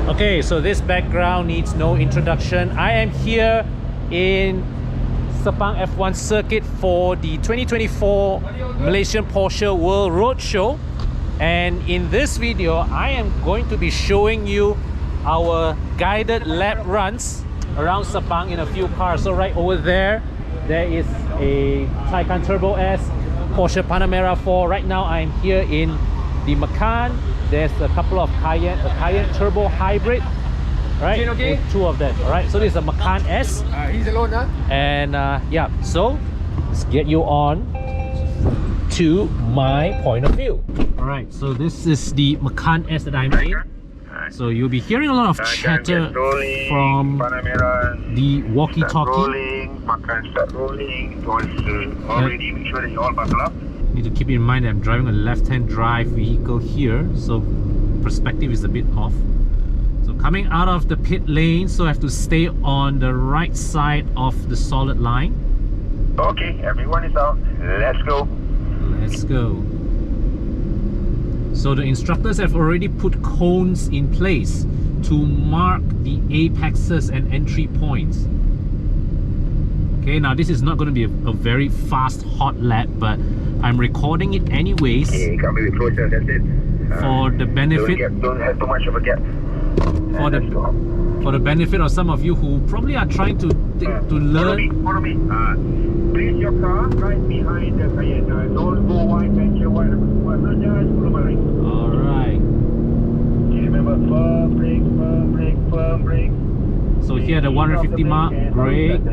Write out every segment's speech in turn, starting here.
Okay, so this background needs no introduction. I am here in Sepang F1 circuit for the 2024 Malaysian Porsche World Roadshow, and in this video I am going to be showing you our guided lap runs around Sepang in a few cars. So right over there is a Taycan Turbo S, Porsche Panamera 4. Right now I'm here in the Macan. There's a couple of Cayenne, a Cayenne Turbo Hybrid, right? Okay. Two of them. All right, so this is a Macan S. He's alone, huh? And yeah, so let's get you on to my point of view. All right, so this is the Macan S that I'm in. So you'll be hearing a lot of chatter from the walkie-talkie. Macan start rolling. Already make sure that you all buckle up. Need to keep in mind that I'm driving a left-hand drive vehicle here, so perspective is a bit off. So coming out of the pit lane, so I have to stay on the right side of the solid line. Okay, everyone is out. Let's go. Let's go. So the instructors have already put cones in place to mark the apexes and entry points. Okay, now this is not going to be a very fast hot lap, but I'm recording it anyways. Okay, come a bit closer, that's it. For the benefit, don't have too much of a gap. For the benefit of some of you who probably are trying to learn. Follow me. Place your car right behind the Cayenne. Don't go wide, venture wide. Just follow my line. Alright. Okay, remember, firm brake, firm brake, firm brake. So here the 150 mark, brakes.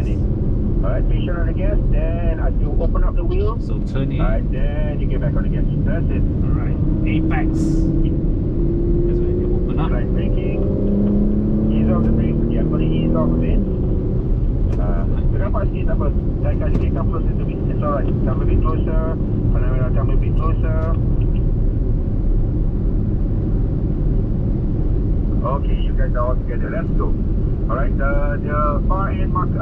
Alright, patient on the gas, then as you open up the wheel, so turn in. Alright, then you get back on the gas. That's it. Alright, apex. That's when you open up. Right, braking. Ease off the brake. Yeah, I'm going to ease off a bit. Kenapa sikit tak apa? Taycan sikit, come closer to me. It's alright. Come a bit closer. Panamera, come a bit closer. Okay, you guys are all together. Let's go. Alright, the far end mark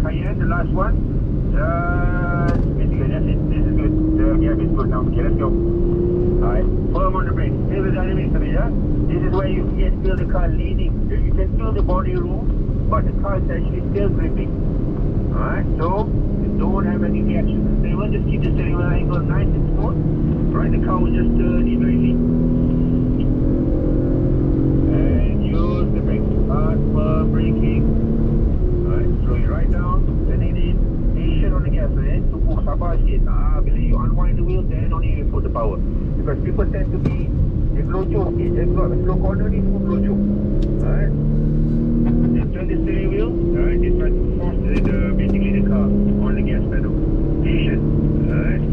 Cayenne, the last one. Basically, that's it. This is good. The gap is good now. Okay, let's go. Alright, firm on the brake. Feel the dynamics of it, yeah? This is where you can feel the car leaning. You can feel the body room, but the car is actually still gripping. Alright, so you don't have any reaction. So you want to just keep the steering wheel angle nice and smooth. Alright, the car will just turn evenly. Braking. Alright, slow it right down. Then it is patient on the gas. Tubuh sabar sikit. Bila you unwind the wheel, then only you put the power. Because people tend to be blojo. Slow corner ni semua blojo. Alright. Then turn the steering wheel. Alright, this try to force basically the car on the gas pedal. Patient. Alright.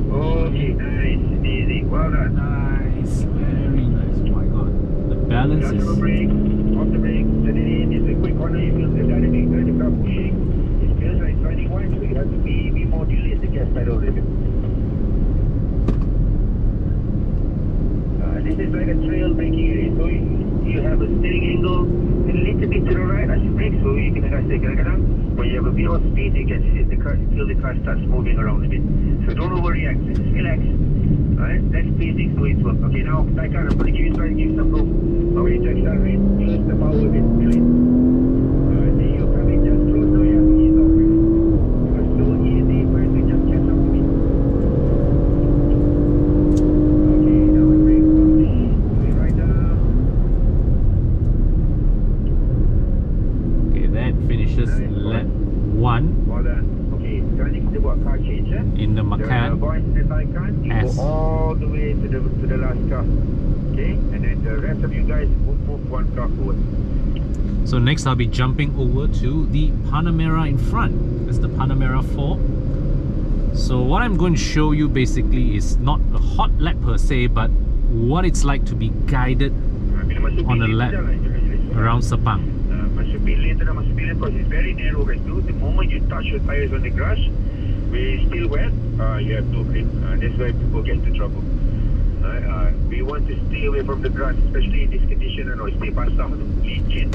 Okay, nice. Easy. Well done. Nice. Very nice. Oh my god. The balance is... Brake, off the brake, then it in, it's a quick corner, you feel the dynamic, then the car pushing, it feels like it's riding wide, so you have to be more delayed the gas pedal a little bit. This is like a trail braking area, so you have a steering angle a little bit to the right as you brake, so you can say kadang-kadang, when you have a bit of speed, you can see the car, feel the car starts moving around a bit. So don't overreact, just relax. Alright, that's basic to its work. Okay, now Taycan, I'm going to give you some room. Now when you accelerate, use the power a bit, feel it. Alright, see you're coming just close, so you have to ease off it. It's so easy for you to just catch up with me. Okay, now we brake, push it right down. Okay, that finishes lap 1. Well done. Okay, sekarang kita buat car change, in the Macan. The boys in the Taycan, you go all the way to the last car. Okay, and then the rest of you guys move one car forward. So next I'll be jumping over to the Panamera in front. That's the Panamera 4. So what I'm going to show you basically is not a hot lap per se, but what it's like to be guided on a lap around Sepang. Masuk pit lane, masuk pit lane because it's very narrow guys. The moment you touch your tires on the grass, we're still wet, you have no grip. That's why people get into trouble. We want to stay away from the grass, especially in this condition. Stay basah tu, licin.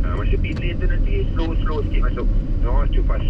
Masuk pit lane tu nanti slow sikit masuk. No, too fast.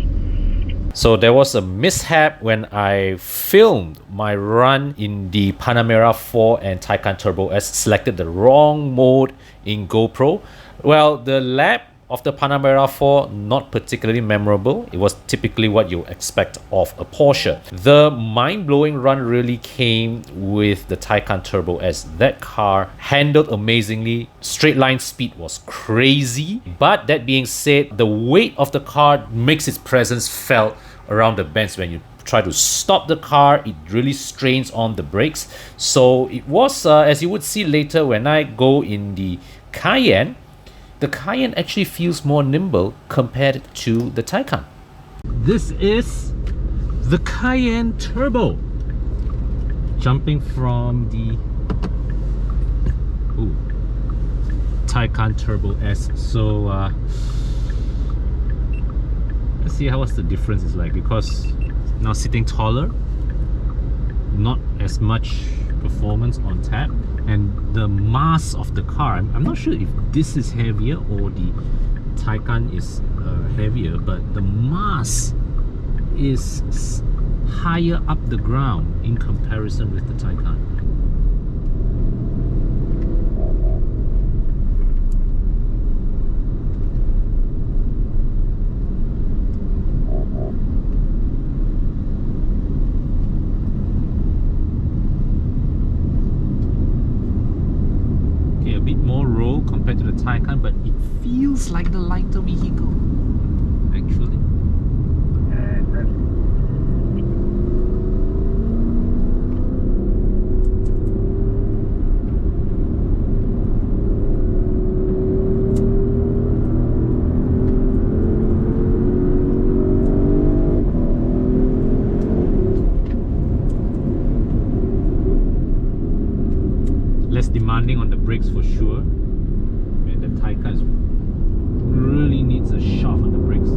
So there was a mishap when I filmed my run in the Panamera 4 and Taycan Turbo S, selected the wrong mode in GoPro. Well, the lap of the Panamera 4, not particularly memorable. It was typically what you expect of a Porsche. The mind-blowing run really came with the Taycan Turbo S. That car handled amazingly. Straight line speed was crazy. But that being said, the weight of the car makes its presence felt around the bends. When you try to stop the car, it really strains on the brakes. So it was, as you would see later when I go in the Cayenne, the Cayenne actually feels more nimble compared to the Taycan. This is the Cayenne Turbo. Jumping from the Taycan Turbo S. So let's see what's the difference is like, because now sitting taller, not as much performance on tap, and the mass of the car, I'm not sure if this is heavier or the Taycan is heavier, but the mass is higher up the ground in comparison with the Taycan. Compared to the Taycan, but it feels like the lighter vehicle actually. Less demanding on the brakes for sure. The Taycan really needs a shove on the brakes.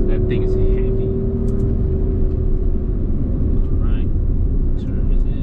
That thing is heavy. Alright, turn it in.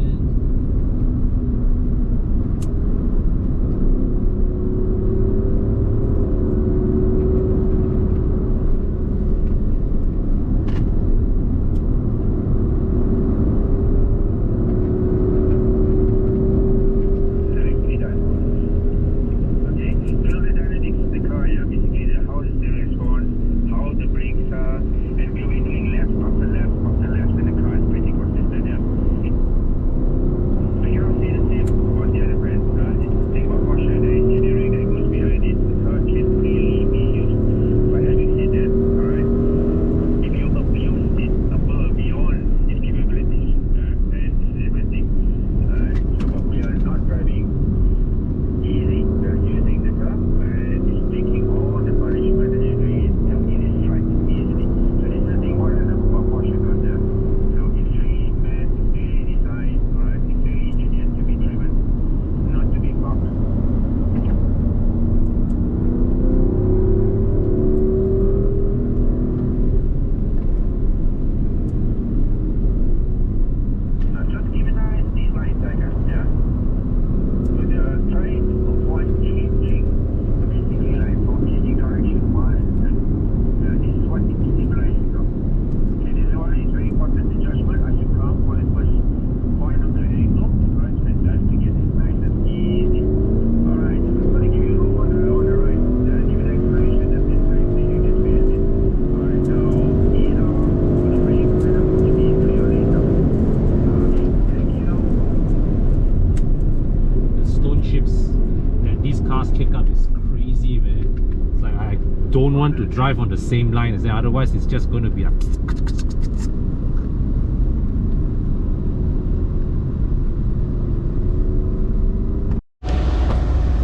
Don't want to drive on the same line as that, otherwise it's just going to be like...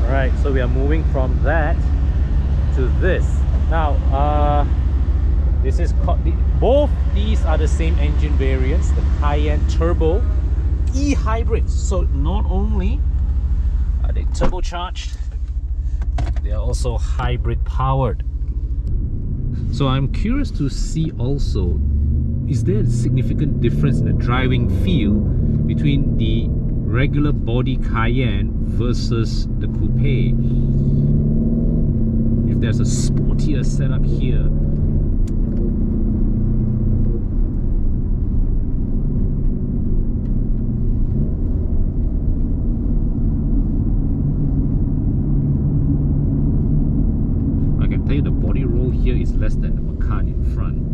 Alright, so we are moving from that to this. Now, this is both these are the same engine variants, the Cayenne Turbo e-hybrid. So not only are they turbocharged, they are also hybrid powered. So I'm curious to see also, is there a significant difference in the driving feel between the regular body Cayenne versus the coupe? if there's a sportier setup here. I can tell you the body roll here is less than the Macan in front.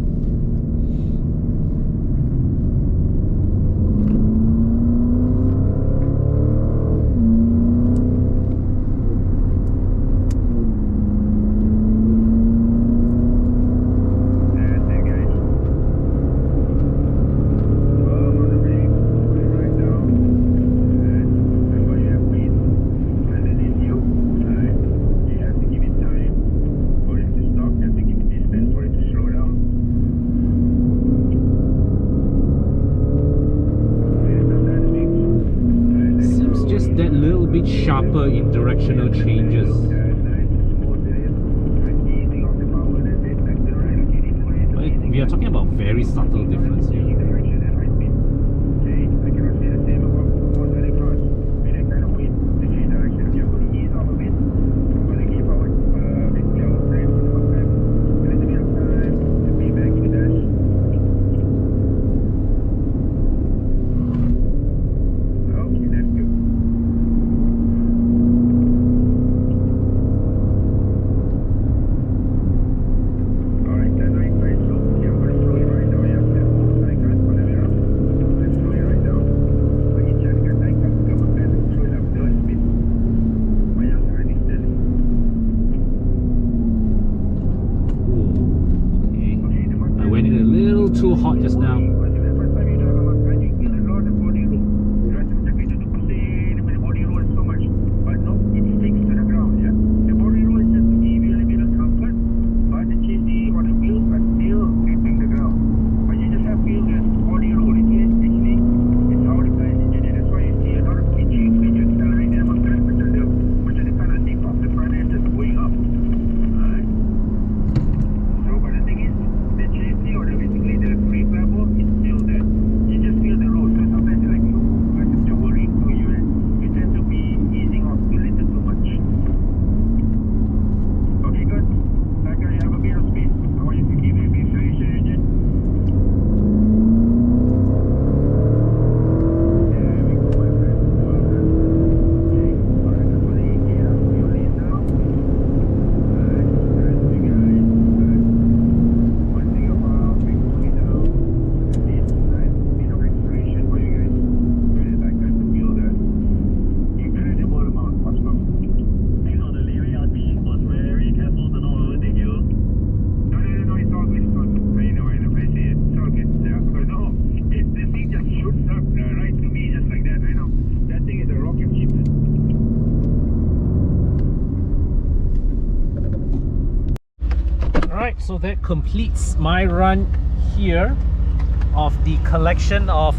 That little bit sharper in directional changes. But we are talking about very subtle difference here. Too hot just now. Alright, so that completes my run here of the collection of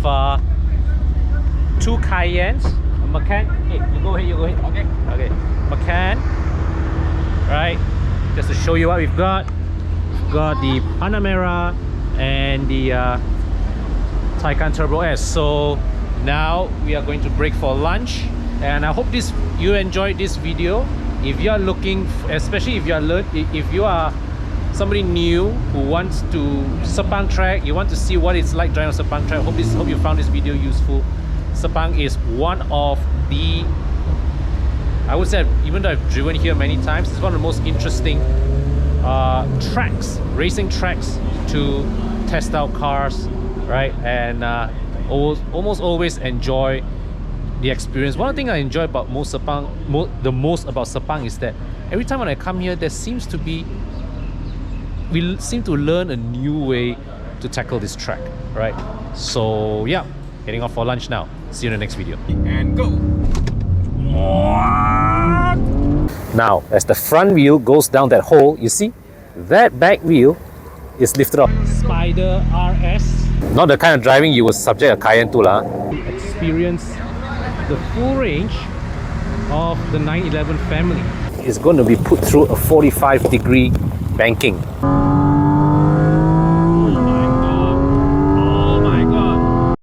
two Cayennes, a Macan. Hey, you go ahead, Okay. Okay. Macan. Right. Just to show you what we've got. We've got the Panamera and the Taycan Turbo S. So now we are going to break for lunch, and I hope you enjoyed this video. If you are looking, especially if you are somebody new who wants to Sepang track, you want to see what it's like driving on Sepang track, hope you found this video useful. Sepang is one of the, I would say, even though I've driven here many times, it's one of the most interesting racing tracks to test out cars, right? And almost always enjoy the experience. One thing I enjoy about the most about Sepang is that every time when I come here, we seem to learn a new way to tackle this track, right? So yeah, heading off for lunch now. See you in the next video. And go! Now, as the front wheel goes down that hole, you see, that back wheel is lifted up. Spider RS. Not the kind of driving you would subject a Cayenne to lah. Experience the full range of the 911 family. It's going to be put through a 45-degree banking.